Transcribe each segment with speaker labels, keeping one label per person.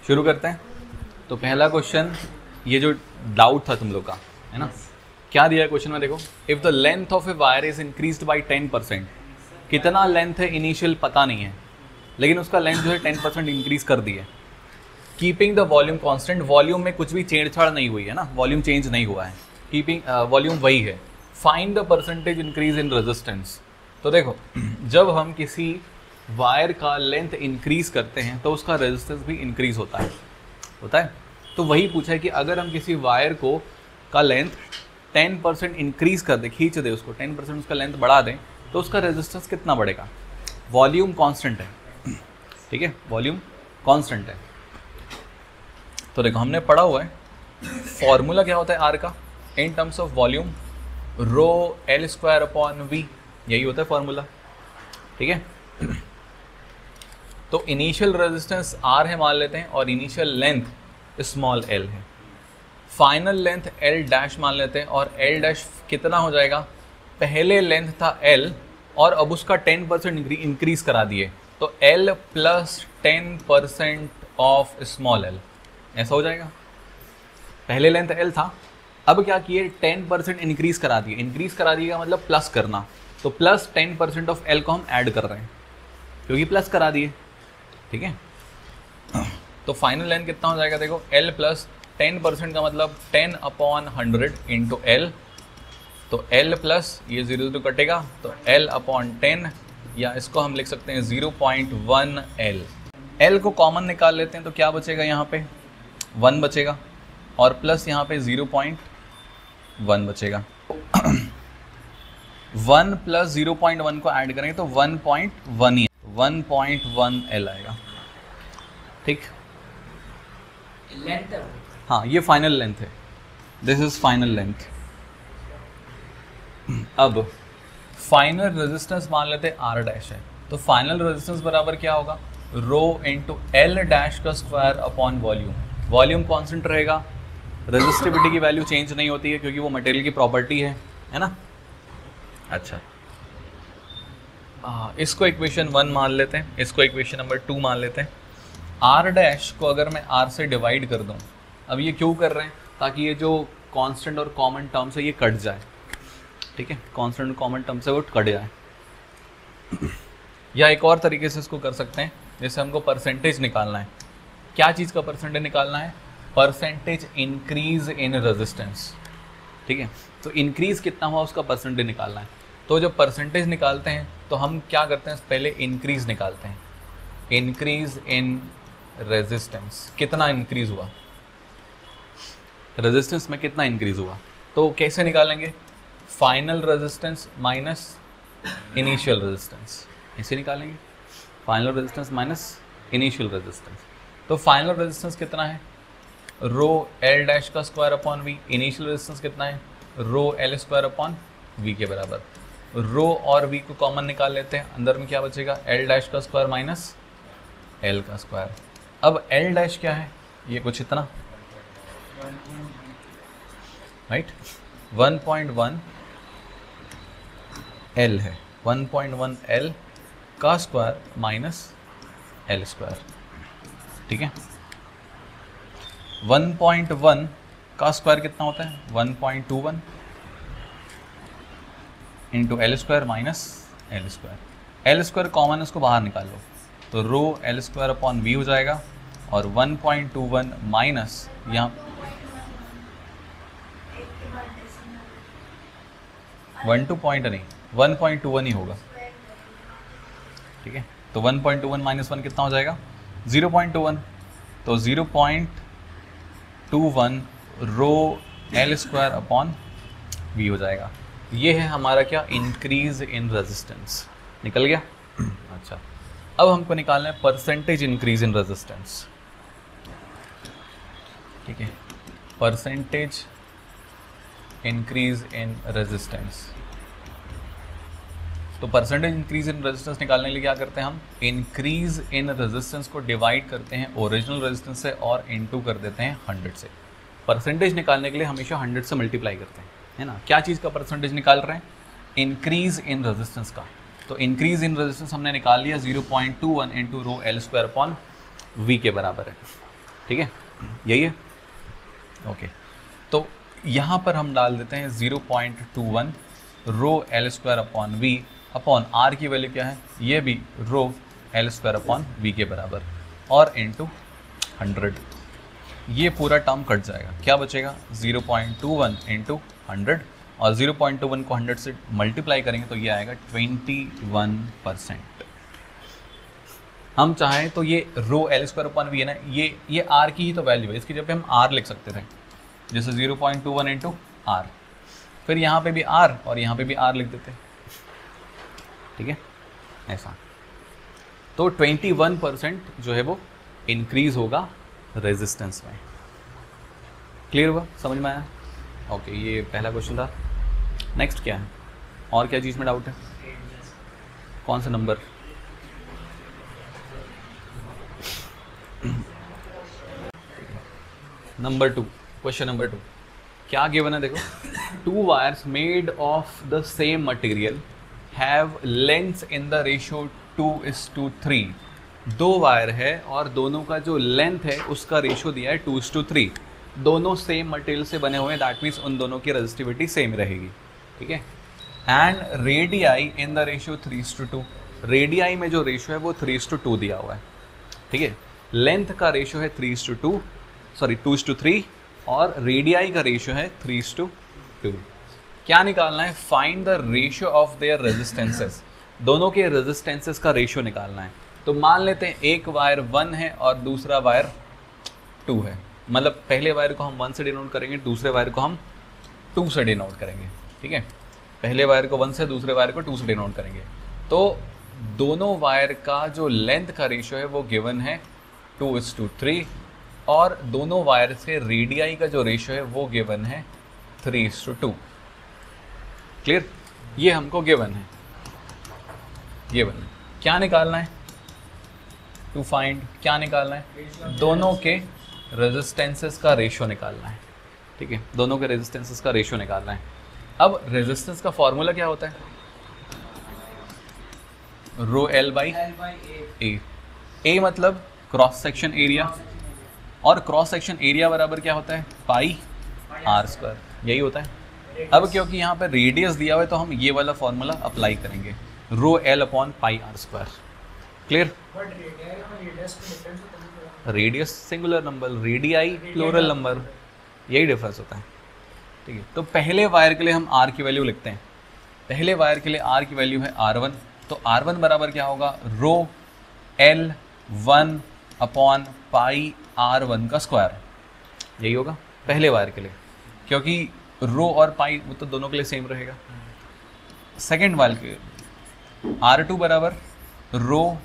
Speaker 1: शुरू करते हैं। तो पहला क्वेश्चन, ये जो डाउट था तुम लोग का, है ना, क्या दिया है क्वेश्चन में देखो। If the length of a wire is increased by 10%, कितना लेंथ है इनिशियल पता नहीं है, लेकिन उसका लेंथ जो है 10% इंक्रीज कर दी है। Keeping the volume constant, volume में कुछ भी छेड़छाड़ नहीं हुई है ना, वॉल्यूम चेंज नहीं हुआ है, कीपिंग वॉल्यूम वही है। Find the percentage increase in resistance. तो देखो, जब हम किसी वायर का लेंथ इंक्रीज करते हैं तो उसका रेजिस्टेंस भी इंक्रीज होता है। तो वही पूछा है कि अगर हम किसी वायर को का लेंथ 10% इंक्रीज कर दे, खींच दे उसको, 10% उसका लेंथ बढ़ा दें, तो उसका रेजिस्टेंस कितना बढ़ेगा। वॉल्यूम कांस्टेंट है, ठीक है, वॉल्यूम कांस्टेंट है। तो देखो हमने पढ़ा हुआ है फॉर्मूला क्या होता है आर का, in terms of volume rho L square upon V, यही होता है फॉर्मूला, ठीक है। तो इनिशियल रेजिस्टेंस आर है मान लेते हैं, और इनिशियल लेंथ स्मॉल एल है। फाइनल लेंथ एल डैश मान लेते हैं, और एल डैश कितना हो जाएगा, पहले लेंथ था एल और अब उसका 10% इंक्रीज करा दिए, तो L plus 10% of small L, ऐसा हो जाएगा। पहले लेंथ एल था, अब क्या किए, 10% इंक्रीज करा दिए। इंक्रीज करा दिए का मतलब प्लस करना, तो प्लस 10% ऑफ एल को हम ऐड कर रहे हैं क्योंकि प्लस करा दिए, ठीक है। तो फाइनल लेंथ कितना हो जाएगा, देखो एल प्लस 10% का मतलब 10/100 इंटू एल, तो एल प्लस ये 0 कटेगा, तो एल अपॉन 10, या इसको हम लिख सकते हैं 0.1 एल। एल को कॉमन निकाल लेते हैं, तो क्या बचेगा, यहाँ पे 1 बचेगा, और प्लस यहाँ पे 0.1 बचेगा। 1 प्लस 0.1 को ऐड करेंगे तो 1.1 ही, 1.1 एल आएगा, ठीक।
Speaker 2: लेंथ है,
Speaker 1: हाँ ये फाइनल लेंथ है, दिस इज फाइनल लेंथ। अब फाइनल रेजिस्टेंस मान लेते हैं आर डैश है, तो फाइनल रेजिस्टेंस बराबर क्या होगा, रो इंटू एल डैश का square upon volume. Volume constant रहेगा, रेजिस्टिविटी की वैल्यू चेंज नहीं होती है क्योंकि वो मटेरियल की प्रॉपर्टी है ना। अच्छा, इसको इक्वेशन 1 मान लेते हैं, इसको इक्वेशन नंबर 2 मान लेते हैं। आर डैश को अगर मैं आर से डिवाइड कर दूं, अब ये क्यों कर रहे हैं, ताकि ये जो कांस्टेंट और कॉमन टर्म्स है ये कट जाए, ठीक है, कांस्टेंट और कॉमन टर्म से वो कट जाए। या एक और तरीके से इसको कर सकते हैं, जैसे हमको परसेंटेज निकालना है। क्या चीज़ का परसेंटेज निकालना है, परसेंटेज इंक्रीज इन रेजिस्टेंस, ठीक है। तो इंक्रीज कितना हुआ उसका परसेंटेज निकालना है। तो जब परसेंटेज निकालते हैं तो हम क्या करते हैं, पहले इंक्रीज निकालते हैं। इंक्रीज इन रेजिस्टेंस, कितना इंक्रीज हुआ, रेजिस्टेंस में कितना इंक्रीज हुआ, तो कैसे निकालेंगे, final resistance minus initial resistance, ऐसे निकालेंगे, final resistance minus initial resistance. तो फाइनल रेजिस्टेंस कितना है, रो एल डैश का square upon V, initial resistance कितना है, rho L square upon V के बराबर। रो और वी को कॉमन निकाल लेते हैं, अंदर में क्या बचेगा, एल डैश का स्क्वायर माइनस एल का स्क्वायर। अब एल डैश क्या है, ये कुछ इतना, राइट, 1.1 एल है, 1.1 एल का स्क्वायर माइनस एल स्क्वायर, ठीक है। 1.1 का स्क्वायर कितना होता है, 1.21 into L square minus L square. L square common, उसको बाहर निकाल लो, तो rho L square upon V हो जाएगा, और 1.21 माइनस यहाँ 1.21 ही होगा, ठीक है। तो 1.21 माइनस 1 कितना हो जाएगा, 0.21, तो 0.21 rho L square upon V हो जाएगा। ये है हमारा क्या, इंक्रीज इन रेजिस्टेंस, निकल गया। अच्छा, अब हमको निकालना है परसेंटेज इंक्रीज इन रेजिस्टेंस, ठीक है, परसेंटेज इंक्रीज इन रेजिस्टेंस। तो परसेंटेज इंक्रीज इन रेजिस्टेंस निकालने के लिए क्या करते हैं, हम इंक्रीज इन रेजिस्टेंस को डिवाइड करते हैं ओरिजिनल रेजिस्टेंस से और इनटू कर देते हैं 100 से। परसेंटेज निकालने के लिए हमेशा 100 से मल्टीप्लाई करते हैं, है ना। क्या चीज़ का परसेंटेज निकाल रहे हैं, इंक्रीज इन रेजिस्टेंस का। तो इंक्रीज इन रेजिस्टेंस हमने निकाल लिया 0.21 into rho L square upon V के बराबर है। ठीक है, यही है। ओके, तो यहाँ पर हम डाल देते हैं 0.21 rho L square upon V upon R की वैल्यू क्या है, ये भी rho L square upon V के बराबर और इंटू 100। ये पूरा टर्म कट जाएगा, क्या बचेगा 0.21 इंटू 100 और 0.21 को 100 से मल्टीप्लाई करेंगे तो ये आएगा 21%। हम चाहें तो ये rho L square upon V है ना, ये आर की ही तो वैल्यू है, इसकी जगह पे हम आर लिख सकते थे, जैसे 0.21 इंटू आर, फिर यहाँ पे भी आर और यहाँ पे भी आर लिख देते, ठीक है ऐसा। तो 21% जो है वो इंक्रीज होगा रेजिस्टेंस में। क्लियर हुआ, समझ में आया? ओके, ये पहला क्वेश्चन था। नेक्स्ट क्या है, और क्या चीज़ में डाउट है? कौन सा नंबर? नंबर 2, क्वेश्चन नंबर 2 क्या गिवन है देखो, 2 wires made of the same material have lengths in the ratio 2:3। 2 wire है और दोनों का जो लेंथ है उसका रेशियो दिया है 2:3। दोनों सेम मटेरियल से बने हुए हैं, दैट मीन्स उन दोनों की रेजिस्टिविटी सेम रहेगी, ठीक है। And radii in the ratio 3:2। Radii में जो रेशियो है वो 3:2 दिया हुआ है, ठीक है। लेंथ का रेशियो है 2:3 और रेडियाई का रेशियो है 3:2। क्या निकालना है? Find the ratio of their resistances. दोनों के रेजिस्टेंसेस का रेशियो निकालना है। तो मान लेते हैं एक वायर 1 है और दूसरा वायर 2 है, मतलब पहले वायर को हम 1 से डिनोट करेंगे, दूसरे वायर को हम 2 से डिनोट करेंगे, ठीक है। पहले वायर को 1 से, दूसरे वायर को 2 से डिनोट करेंगे। तो दोनों वायर का जो लेंथ का रेशियो है वो गिवन है 2:3 और दोनों वायर से रेडियाई का जो रेशियो है वो गिवन है 3:2। क्लियर? ये हमको गिवन है, गिवन। क्या निकालना है? टू फाइंड, क्या निकालना है? दोनों के रेजिस्टेंसेस का रेशियो निकालना है, ठीक है। दोनों के रेजिस्टेंसेस का रेशियो निकालना है। अब रेजिस्टेंस का फॉर्मूला क्या होता है? रो एल बाई ए। ए मतलब क्रॉस सेक्शन एरिया और क्रॉस सेक्शन एरिया बराबर क्या होता है? पाई आर स्क्वायर, यही होता है। अब क्योंकि यहाँ पर रेडियस दिया हुआ है तो हम ये वाला फॉर्मूला अप्लाई करेंगे, rho L upon pi R square. Clear? Radius singular number, radii plural number, यही डिफरेंस होता है, ठीक है। तो पहले वायर के लिए हम आर की वैल्यू लिखते हैं। पहले वायर के लिए आर की वैल्यू है R1, तो R1 बराबर क्या होगा? Rho L 1 upon pi R1 का स्क्वायर, यही होगा पहले वायर के लिए, क्योंकि रो और पाई वो तो दोनों के लिए सेम रहेगा। सेकेंड वायर के R2 बराबर रो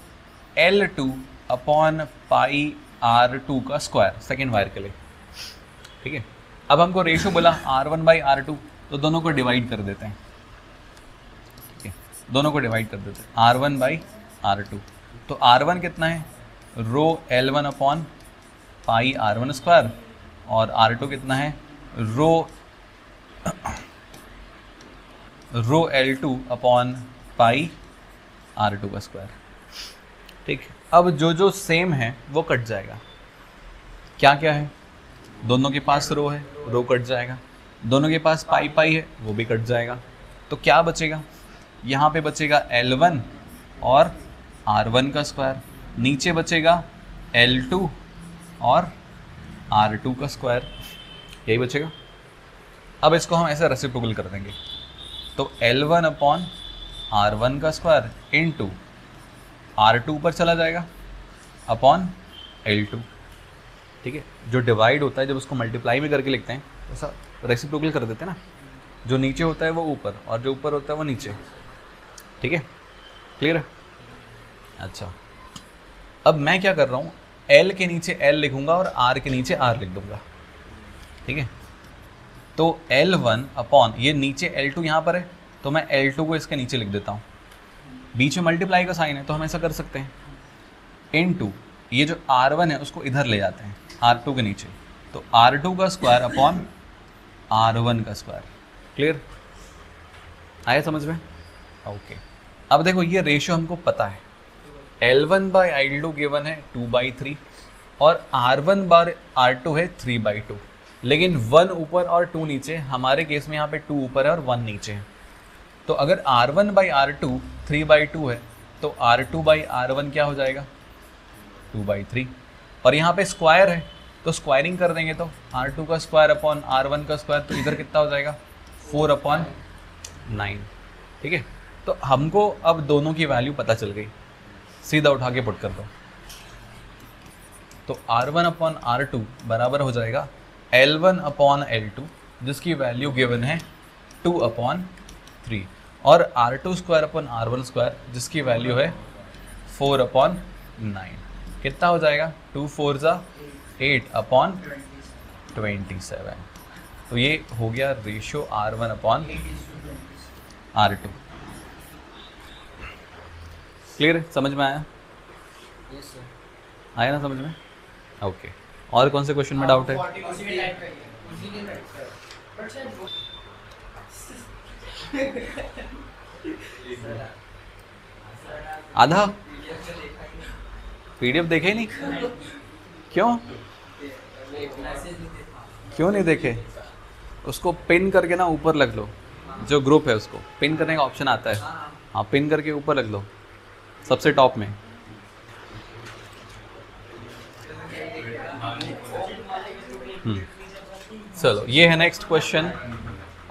Speaker 1: L2 अपॉन पाई R2 का स्क्वायर, सेकेंड वायर के लिए, ठीक है। अब हमको रेशियो बोला R1 बाई R2, तो दोनों को डिवाइड कर देते हैं, ठीक है। दोनों को डिवाइड कर देते हैं, R1 बाई R2। तो R1 कितना है? रो L1 upon pi R1 square और R2 कितना है? रो L2 अपॉन पाई R2 का स्क्वायर, ठीक। अब जो जो सेम है वो कट जाएगा। क्या क्या है? दोनों के पास रो है, रो कट जाएगा। दोनों के पास पाई पाई है, वो भी कट जाएगा। तो क्या बचेगा? यहाँ पे बचेगा L1 और R1 का स्क्वायर, नीचे बचेगा L2 और R2 का स्क्वायर, यही बचेगा। अब इसको हम ऐसे रेसिप्रोकल कर देंगे, तो L1 अपॉन R1 का स्क्वायर इंटू R2 ऊपर चला जाएगा अपॉन L2, ठीक है। जो डिवाइड होता है जब उसको मल्टीप्लाई भी करके लिखते हैं ऐसा रेसिप्रोकल कर देते हैं ना, जो नीचे होता है वो ऊपर और जो ऊपर होता है वो नीचे, ठीक है। क्लियर है? अच्छा, अब मैं क्या कर रहा हूँ, L के नीचे L लिखूंगा और R के नीचे R लिख दूंगा, ठीक है। तो L1 अपॉन ये नीचे L2 यहाँ पर है, तो मैं L2 को इसके नीचे लिख देता हूँ। बीच में मल्टीप्लाई का साइन है तो हम ऐसा कर सकते हैं, इनटू ये जो R1 है उसको इधर ले जाते हैं R2 के नीचे, तो R2 का स्क्वायर अपॉन R1 का स्क्वायर। क्लियर? आया समझ में? ओके। अब देखो ये रेशियो हमको पता है, L1 बाई L2 गिवन है 2/3 और R1 बार R2 है 3/2, लेकिन 1 ऊपर और 2 नीचे, हमारे केस में यहाँ पे 2 ऊपर है और 1 नीचे है। तो अगर R1/R2 3/2 है तो R2/R1 क्या हो जाएगा 2/3, और यहाँ पे स्क्वायर है तो स्क्वायरिंग कर देंगे तो R2 का स्क्वायर अपॉन R1 का स्क्वायर, तो इधर कितना हो जाएगा 4/9। ठीक है, तो हमको अब दोनों की वैल्यू पता चल गई, सीधा उठा के पुट कर दो। तो R1/R2 बराबर हो जाएगा L1/L2, जिसकी वैल्यू गिवन है 2/3, और R2²/R1², जिसकी वैल्यू है 4/9। कितना हो जाएगा 2 4 जा 8/27। तो ये हो गया रेशियो R1/R2। क्लियर है, समझ में आया? आया ना समझ में? ओके, और कौन से क्वेश्चन में डाउट है? आधा पीडीएफ देखे ही नहीं? क्यों नहीं देखे? उसको पिन करके ना ऊपर लग लो, जो ग्रुप है उसको पिन करने का ऑप्शन आता है, हाँ पिन करके ऊपर लग लो सबसे टॉप में। चलो ये है नेक्स्ट क्वेश्चन,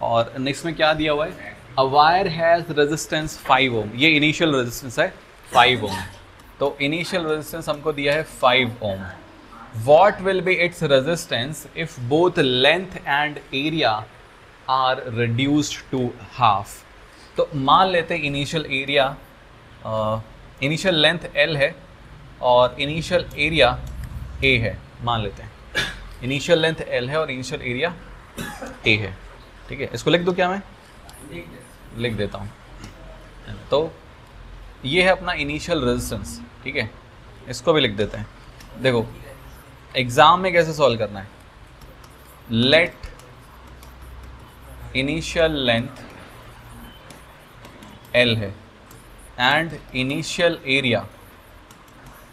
Speaker 1: और नेक्स्ट में क्या दिया हुआ है? अ वायर हैज रेजिस्टेंस 5 ओम, ये इनिशियल रेजिस्टेंस है 5 ओम, तो इनिशियल रेजिस्टेंस हमको दिया है 5 ohm. What will be its resistance if both length and area are reduced to half. तो मान लेते हैं initial area, initial length L है और इनिशियल एरिया A है, मान लेते हैं इनिशियल लेंथ L है और इनिशियल एरिया A है। ठीक है, इसको लिख दूँ क्या मैं? लिख देता हूँ। तो ये है अपना इनिशियल रेजिस्टेंस, ठीक है, इसको भी लिख देते हैं। देखो एग्जाम में कैसे सॉल्व करना है, लेट इनिशियल लेंथ L है एंड इनिशियल एरिया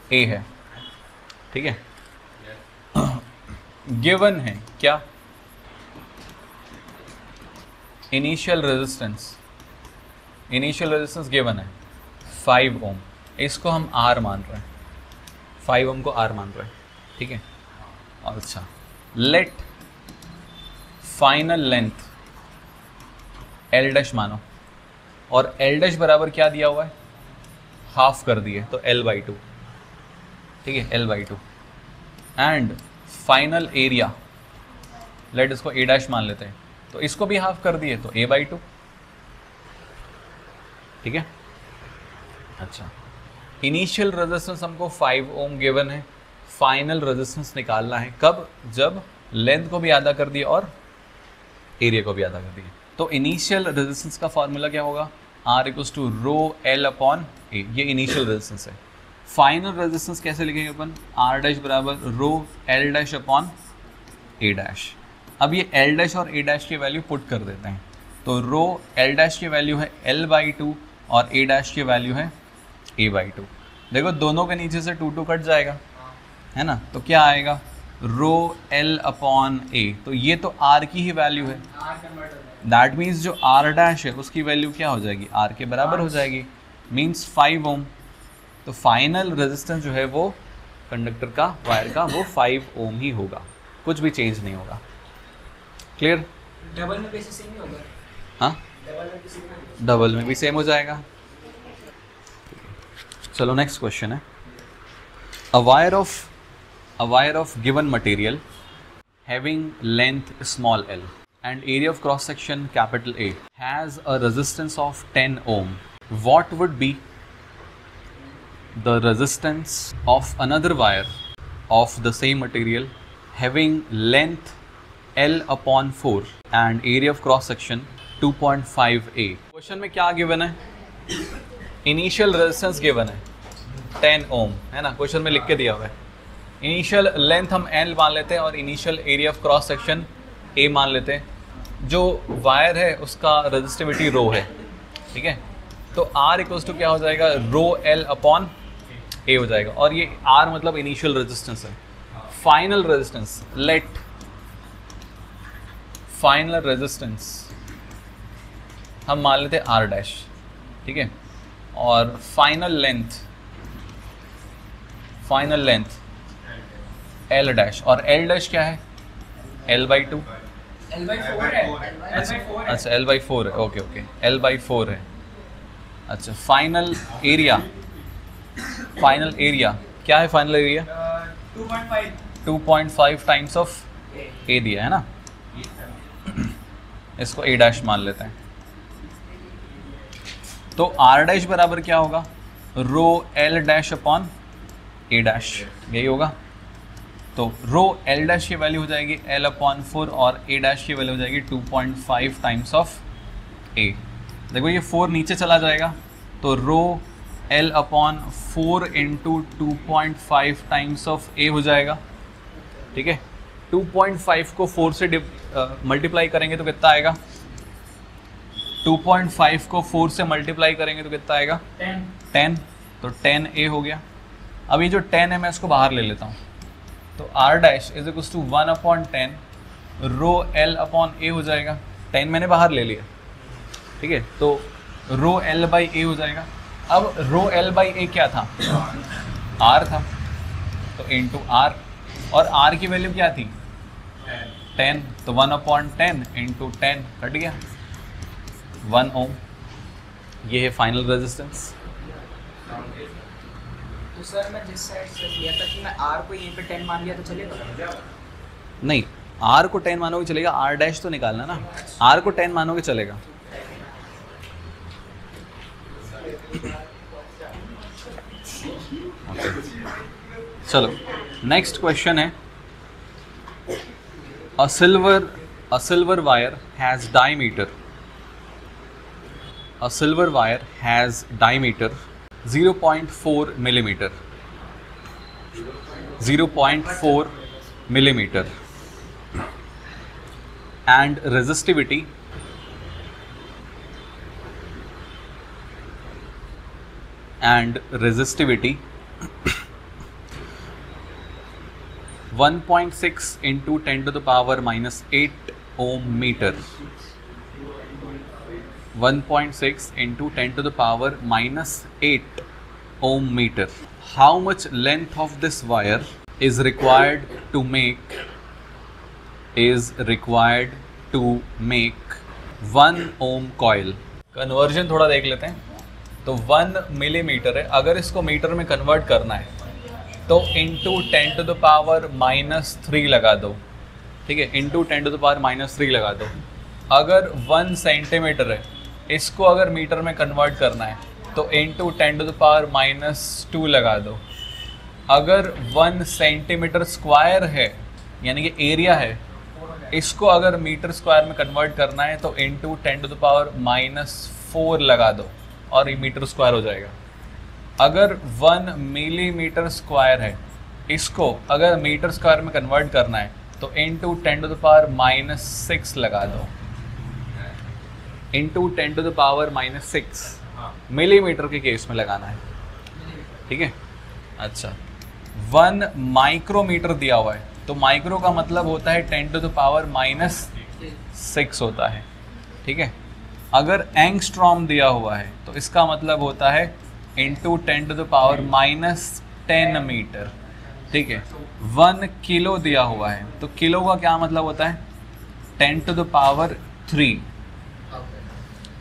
Speaker 1: A है। ठीक है, गिवन है क्या? इनिशियल रेजिस्टेंस गिवन है 5 ओम, इसको हम R मान रहे हैं, 5 ओम को R मान रहे हैं। ठीक है, और अच्छा let final length L dash मानो, और L डैश बराबर क्या दिया हुआ है? हाफ कर दिए तो L/2। ठीक है, L/2 and final area, let इसको A डैश मान लेते हैं, तो इसको भी हाफ कर दिए तो A/2। ठीक है, अच्छा इनिशियल रेजिस्टेंस हमको 5 ओम गिवन है, फाइनल रेजिस्टेंस निकालना है कब? जब लेंथ को भी आधा कर दिए और एरिया को भी आधा कर दिए। तो इनिशियल रेजिस्टेंस का फॉर्मूला क्या होगा? R = ρL/A, ये इनिशियल रेजिस्टेंस है। फाइनल रेजिस्टेंस कैसे लिखेंगे अपन? R डैश बराबर ρL'/A'। अब ये L डैश और A डैश की वैल्यू पुट कर देते हैं, तो ρL डैश की वैल्यू है L/2 और A डैश की वैल्यू है A/2। देखो दोनों के नीचे से 2 कट जाएगा, है ना, तो क्या आएगा ρL/A। तो ये तो R की ही वैल्यू है, दैट मीन्स जो R डैश है उसकी वैल्यू क्या हो जाएगी? R के बराबर हो जाएगी, मीन्स 5 ओम। तो फाइनल रेजिस्टेंस जो है वो कंडक्टर का, वायर का, वो 5 ओम ही होगा, कुछ भी चेंज नहीं होगा। क्लियर?
Speaker 2: डबल में भी सेम ही होगा।
Speaker 1: हाँ, डबल में भी सेम हो जाएगा। चलो नेक्स्ट क्वेश्चन है, a wire of given material having length small l and area of cross section capital A has a resistance of 10 ohm. What would be the resistance of another wire of the same material having length L/4 and area of cross section 2.5A? Question में क्या given है? Initial resistance given है 10 ओम, है ना, question में लिख के दिया हुआ है। इनिशियल लेंथ हम L मान लेते हैं और initial area of cross section A मान लेते हैं। जो वायर है उसका रेजिस्टिविटी रो है, ठीक है, तो R = क्या हो जाएगा? ρL/A हो जाएगा, और ये R मतलब इनिशियल रेजिस्टेंस है, final resistance, let final resistance हम मान लेते हैं आर डैश, ठीक है, और फाइनल लेंथ एल डैश, और एल डैश क्या है? L/2।
Speaker 2: L/4 है।
Speaker 1: अच्छा L/4 है, ओके ओके, L/4 है। अच्छा फाइनल एरिया क्या है? Final area 2.5 times of area है ना, इसको A डैश मान लेते हैं। तो R डैश बराबर क्या होगा? रो L dash upon A dash, यही होगा। तो रो L डैश की वैल्यू हो जाएगी L/4 और A डैश की वैल्यू हो जाएगी 2.5 टाइम्स ऑफ A। देखो ये 4 नीचे चला जाएगा, तो रो L/4 into 2.5 times of A हो जाएगा, ठीक है। 2.5 को 4 से मल्टीप्लाई करेंगे तो कितना आएगा? 2.5 को 4 से मल्टीप्लाई करेंगे तो कितना आएगा? 10। तो 10A हो गया। अब ये जो 10 है मैं इसको बाहर ले लेता हूँ, तो R dash is equal to 1/10 rho L/A हो जाएगा। 10 मैंने बाहर ले लिया, ठीक है, तो रो L/A हो जाएगा। अब रो L/A क्या था? R था, तो इंटू R, और R की वैल्यू क्या थी? 10, तो 1/10 इंटू 10 कट गया 1 ओम। ये है फाइनल रेजिस्टेंस।
Speaker 2: तो सर मैं जिस साइड से किया था कि मैं R को यहीं पे 10 मान लिया तो चलेगा?
Speaker 1: नहीं, R को 10 मानोगे चलेगा, R डैश तो निकालना ना, R को 10 मानोगे चलेगा। चलो नेक्स्ट क्वेश्चन है, a silver wire has diameter 0.4 millimeter 0.4 millimeter and resistivity 1.6 into 10 to the power minus 8 ohm meter. 1.6 into 10 to the power minus 8 ohm meter. How much length of this wire is required to make 1 ohm coil? Conversion थोड़ा देख लेते हैं। तो 1 millimetre है, अगर इसको metre में convert करना है तो इंटू 10 टू द पावर -3 लगा दो, ठीक है, इंटू 10 टू द पावर -3 लगा दो। अगर 1 सेंटीमीटर है, इसको अगर मीटर में कन्वर्ट करना है तो इंटू 10 टू द पावर -2 लगा दो। अगर 1 सेंटीमीटर स्क्वायर है, यानी कि एरिया है, इसको अगर मीटर स्क्वायर में कन्वर्ट करना है तो इंटू 10 टू द पावर -4 लगा दो और ये मीटर स्क्वायर हो जाएगा। अगर 1 मिलीमीटर स्क्वायर है, इसको अगर मीटर स्क्वायर में कन्वर्ट करना है तो इंटू 10 टू द पावर -6 लगा दो, into 10 to the power -6 millimetre के केस में लगाना है, ठीक है। अच्छा 1 माइक्रोमीटर दिया हुआ है, तो माइक्रो का मतलब होता है 10 टू द पावर -6 होता है, ठीक है। अगर एंगस्ट्रॉम दिया हुआ है तो इसका मतलब होता है into 10 to the power -10 metre, ठीक है। 1 किलो दिया हुआ है तो किलो का क्या मतलब होता है? 10 टू द पावर 3,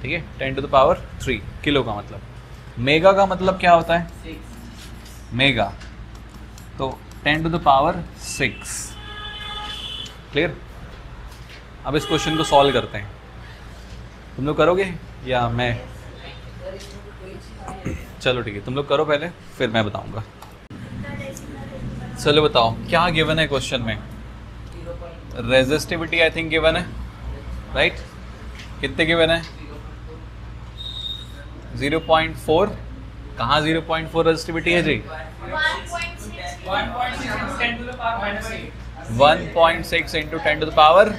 Speaker 1: ठीक है, 10 टू द पावर 3 किलो का मतलब। मेगा का मतलब क्या होता है? मेगा, तो 10 टू द पावर 6। क्लियर? अब इस क्वेश्चन को सॉल्व करते हैं। तुम लोग करोगे या मैं? चलो ठीक है, तुम लोग करो पहले, फिर मैं बताऊंगा। चलो बताओ क्या गिवन है क्वेश्चन में? रेजिस्टिविटी आई थिंक गिवन है, राइट? कितने गिवन है? 0.4। कहाँ 0.4 रेजिस्टिविटी है जी? 1.6 into 10 to the power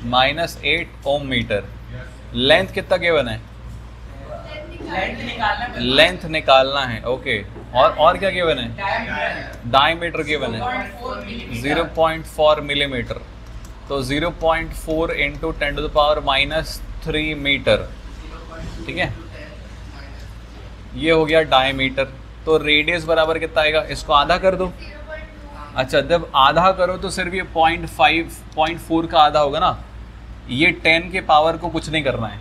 Speaker 1: -8 ohm metre. Length कितना गिवन है? लेंथ निकालना है, ओके। और क्या गिवन है? डायमीटर गिवन है 0.4 मिलीमीटर, तो 0.4 इंटू 10⁻³ मीटर, ठीक है, ये हो गया डायमीटर। तो रेडियस बराबर कितना आएगा? इसको आधा कर दो। अच्छा, जब आधा करो तो सिर्फ ये 0.4 का आधा होगा ना, ये 10 के पावर को कुछ नहीं करना है,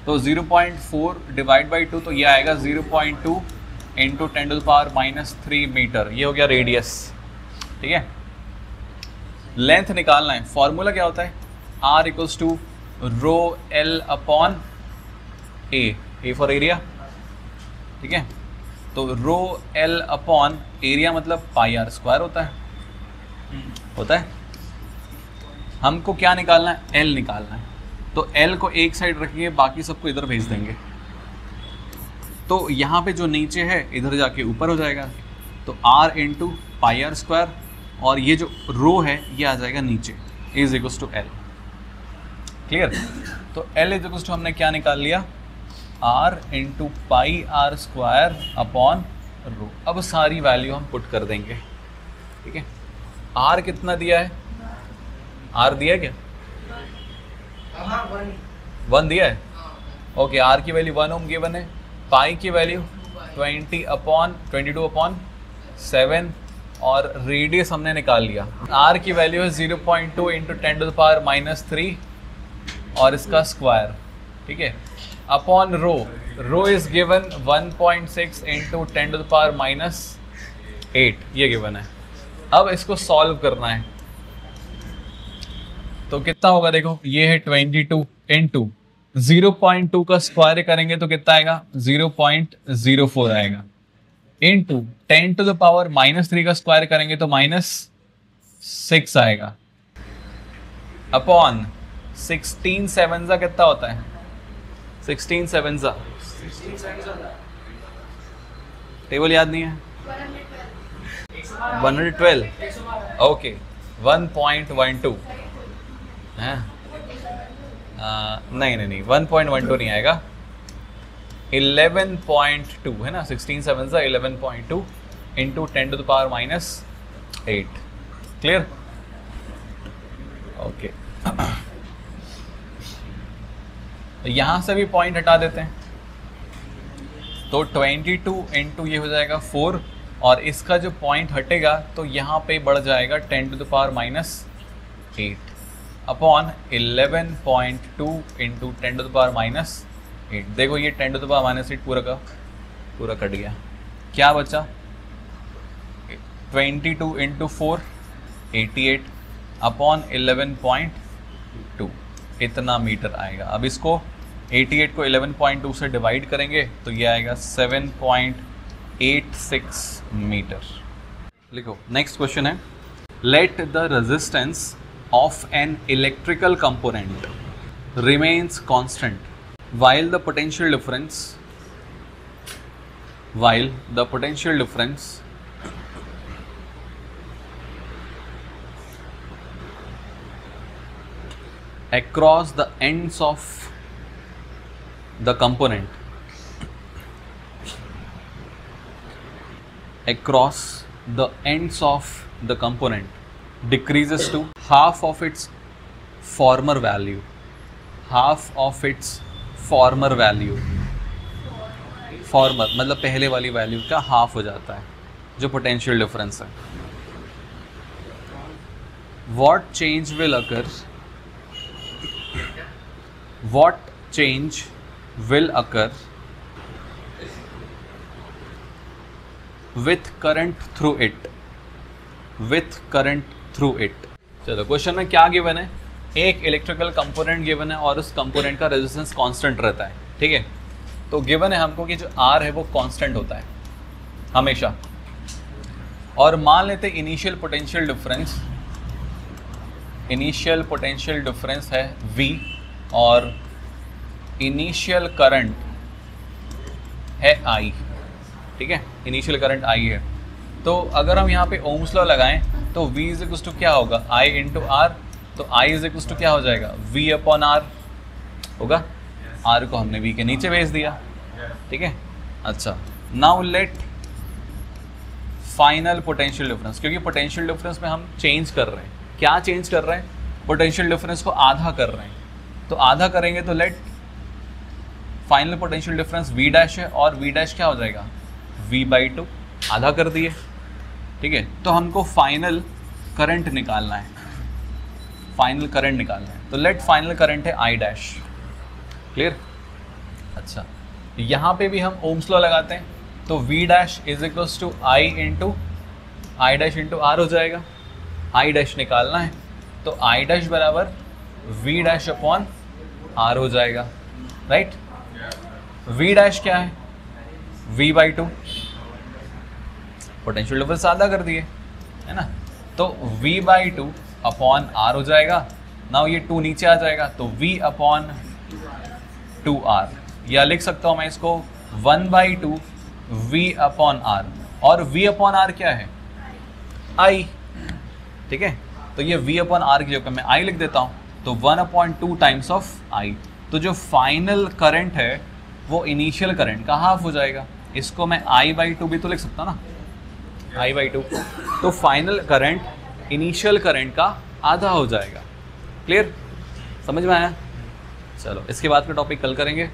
Speaker 1: तो 0.4 डिवाइड बाई 2, तो ये आएगा 0.2 इंटू 10⁻³ मीटर, ये हो गया रेडियस, ठीक है। लेंथ निकालना है, फॉर्मूला क्या होता है? R equals to rho L upon A for area, ठीक है। तो रो L अपॉन एरिया मतलब πr² होता है। हमको क्या निकालना है? L निकालना है। तो L को एक साइड रखिए, बाकी सबको इधर भेज देंगे, तो यहाँ पे जो नीचे है इधर जाके ऊपर हो जाएगा, तो R इंटू πr², और ये जो रो है ये आ जाएगा नीचे, is equals to L। Clear? तो L इज इक्वल्स टू हमने क्या निकाल लिया? R into πr² upon rho. अब सारी वैल्यू हम पुट कर देंगे, ठीक है। R कितना दिया है? R दिया है क्या? 1 दिया है, ओके। R की वैल्यू 1 ओम गिवन है, पाई की वैल्यू 22/7, और रेडियस हमने निकाल लिया। R की वैल्यू है 0.2 इंटू 10⁻³ और इसका स्क्वायर, ठीक है, upon rho is given 1.6 into 10⁻⁸, ये गिवन है। अब इसको सॉल्व करना है, तो कितना होगा? देखो, ये है 22 इंटू 0.2 का स्क्वायर करेंगे तो कितना आएगा? 0.04 आएगा, इंटू 10⁻³ का स्क्वायर करेंगे तो -6 आएगा, अपॉन 16 7 कितना होता है? 16 7 टेबल याद नहीं है? 112, ओके, 1.12 है, नहीं 1.12 नहीं आएगा, 11.2 है ना, 16 7 11.2 इंटू 10⁻⁸। क्लियर? ओके। यहाँ से भी पॉइंट हटा देते हैं, तो 22 इंटू ये हो जाएगा 4, और इसका जो पॉइंट हटेगा तो यहाँ पे बढ़ जाएगा 10⁻⁸, अपॉन 11.2 इंटू 10⁻⁸। देखो ये 10⁻⁸ पूरा का पूरा कट गया, क्या बचा? 22 इंटू 4 88 अपॉन 11.2, इतना मीटर आएगा। अब इसको 88 को 11.2 से डिवाइड करेंगे तो ये आएगा 7.86 मीटर। लिखो, नेक्स्ट क्वेश्चन है, let the resistance of an electrical component remains constant while the potential difference across the ends of the component decreases to half of its former value, farmer मतलब पहले वाली value का half हो जाता है, जो potential difference है। What change will occur with current through it? चलो, क्वेश्चन में क्या गिवन है? एक इलेक्ट्रिकल कंपोनेंट गिवन है और उस कंपोनेंट का रेजिस्टेंस कांस्टेंट रहता है, ठीक है। तो गिवन है हमको कि जो R है वो कांस्टेंट होता है हमेशा, और मान लेते इनिशियल पोटेंशियल डिफरेंस है V, और इनिशियल करंट है I, ठीक है, इनिशियल करंट I है। तो अगर हम यहाँ पे ओम्स लॉ लगाएं तो V इज इक्वल टू क्या होगा? I इंटू R, तो I इज इक्वल टू क्या हो जाएगा? V अपॉन R होगा। R को हमने V के नीचे भेज दिया, ठीक है। अच्छा, now let final potential difference, क्योंकि पोटेंशियल डिफरेंस में हम चेंज कर रहे हैं, क्या चेंज कर रहे हैं, पोटेंशियल डिफरेंस को आधा कर रहे हैं, तो आधा करेंगे तो let final potential difference v dash है, और v डैश क्या हो जाएगा v/2, आधा कर दिए, ठीक है। तो हमको फाइनल करंट निकालना है, फाइनल करंट निकालना है, तो लेट फाइनल करंट है I डैश, क्लियर। अच्छा, यहाँ पे भी हम ओम्स लॉ लगाते हैं, तो v dash is equals to I dash into R हो जाएगा, I डैश निकालना है, तो I डैश बराबर v डैश अपॉन R हो जाएगा, राइट। v डैश क्या है v/2, पोटेंशियल डिफरेंस आधा कर दिए, है ना, तो v/2 अपॉन R हो जाएगा। नाउ ये 2 नीचे आ जाएगा, तो v अपॉन 2R, या लिख सकता हूँ मैं इसको 1/2 v अपॉन R, और v अपॉन R क्या है I, ठीक है। तो ये v अपॉन R की जगह मैं I लिख देता हूँ, तो 1/2 टाइम्स ऑफ I, तो जो फाइनल करंट है वो इनिशियल करंट का हाफ हो जाएगा। इसको मैं I/2 भी तो लिख सकता हूँ ना, I/2, तो फाइनल करंट इनिशियल करंट का आधा हो जाएगा। क्लियर, समझ में आया? चलो इसके बाद का टॉपिक कल करेंगे।